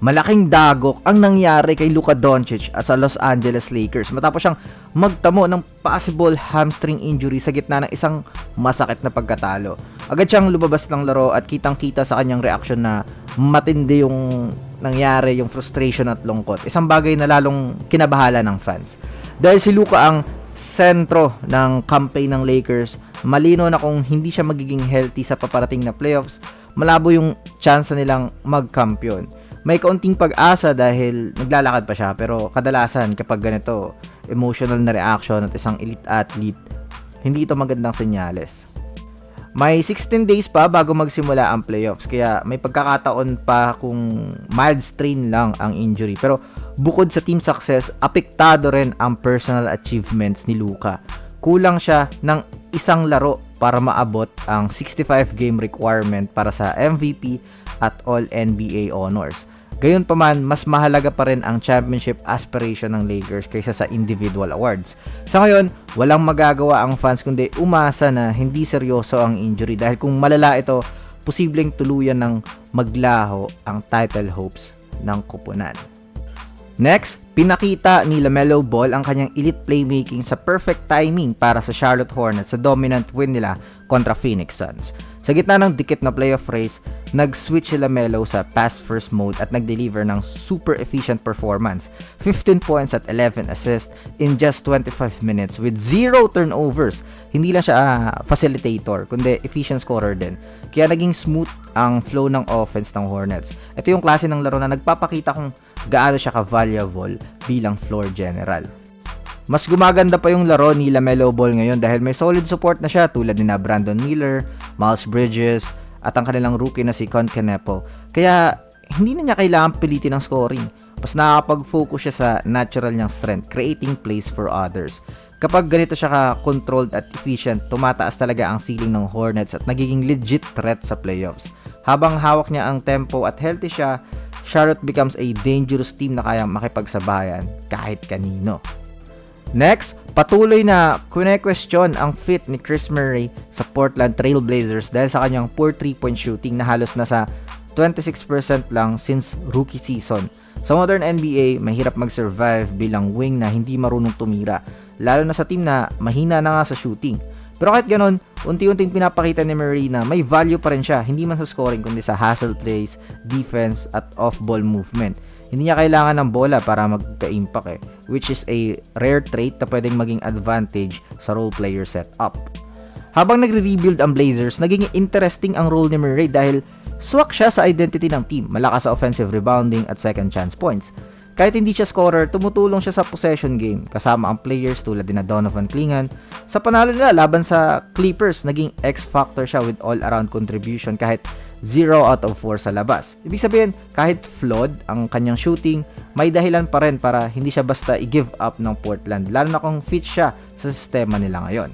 Malaking dagok ang nangyari kay Luka Doncic at sa Los Angeles Lakers matapos siyang magtamo ng possible hamstring injury sa gitna ng isang masakit na pagkatalo. Agad siyang lumabas ng laro at kitang-kita sa kanyang reaksyon na matindi yung nangyari, yung frustration at lungkot. Isang bagay na lalong kinabahala ng fans. Dahil si Luka ang sentro ng campaign ng Lakers, malino na kung hindi siya magiging healthy sa paparating na playoffs, malabo yung chance nilang magkampiyon. May kaunting pag-asa dahil naglalakad pa siya, pero kadalasan kapag ganito, emotional na reaction at isang elite athlete, hindi ito magandang senyales. May 16 days pa bago magsimula ang playoffs, kaya may pagkakataon pa kung mild strain lang ang injury. Pero bukod sa team success, apektado rin ang personal achievements ni Luka. Kulang siya ng isang laro para maabot ang 65 game requirement para sa MVP at All-NBA honors. Gayunpaman, mas mahalaga pa rin ang championship aspiration ng Lakers kaysa sa individual awards. Sa ngayon, walang magagawa ang fans kundi umasa na hindi seryoso ang injury dahil kung malala ito, posibleng tuluyan ng maglaho ang title hopes ng koponan. Next, pinakita ni LaMelo Ball ang kanyang elite playmaking sa perfect timing para sa Charlotte Hornets sa dominant win nila kontra Phoenix Suns. Sa gitna ng dikit na playoff race, nag-switch si LaMelo sa pass-first mode at nag-deliver ng super efficient performance. 15 points at 11 assists in just 25 minutes with 0 turnovers. Hindi lang siya facilitator, kundi efficient scorer din. Kaya naging smooth ang flow ng offense ng Hornets. Ito yung klase ng laro na nagpapakita kung gaano siya ka-valuable bilang floor general. Mas gumaganda pa yung laro ni LaMelo Ball ngayon dahil may solid support na siya tulad ni Brandon Miller, Miles Bridges, at ang kanilang rookie na si Concanepo. Kaya hindi na niya kailangan pilitin ng scoring. Mas nakakapag-focus siya sa natural niyang strength, creating plays for others. Kapag ganito siya ka-controlled at efficient, tumataas talaga ang ceiling ng Hornets at nagiging legit threat sa playoffs. Habang hawak niya ang tempo at healthy siya, Charlotte becomes a dangerous team na kayang makipagsabayan kahit kanino. Next, patuloy na kune-question ang fit ni Kris Murray sa Portland Trail Blazers dahil sa kanyang poor 3-point shooting na halos nasa 26% lang since rookie season. Sa modern NBA, mahirap mag-survive bilang wing na hindi marunong tumira, lalo na sa team na mahina na nga sa shooting. Pero kahit ganon, unti-unting pinapakita ni Murray na may value pa rin siya, hindi man sa scoring kundi sa hustle plays, defense at off-ball movement. Hindi niya kailangan ng bola para magka-impact which is a rare trait na pwedeng maging advantage sa role player setup. Habang nagre-rebuild ang Blazers, naging interesting ang role ni Murray dahil swak siya sa identity ng team, malakas sa offensive rebounding at second chance points. Kahit hindi siya scorer, tumutulong siya sa possession game kasama ang players tulad din na Donovan Clingan. Sa panalo nila laban sa Clippers, naging X-factor siya with all-around contribution kahit 0 out of 4 sa labas. Ibig sabihin, kahit flawed ang kanyang shooting, may dahilan pa rin para hindi siya basta i-give up ng Portland, lalo na kung fit siya sa sistema nila ngayon.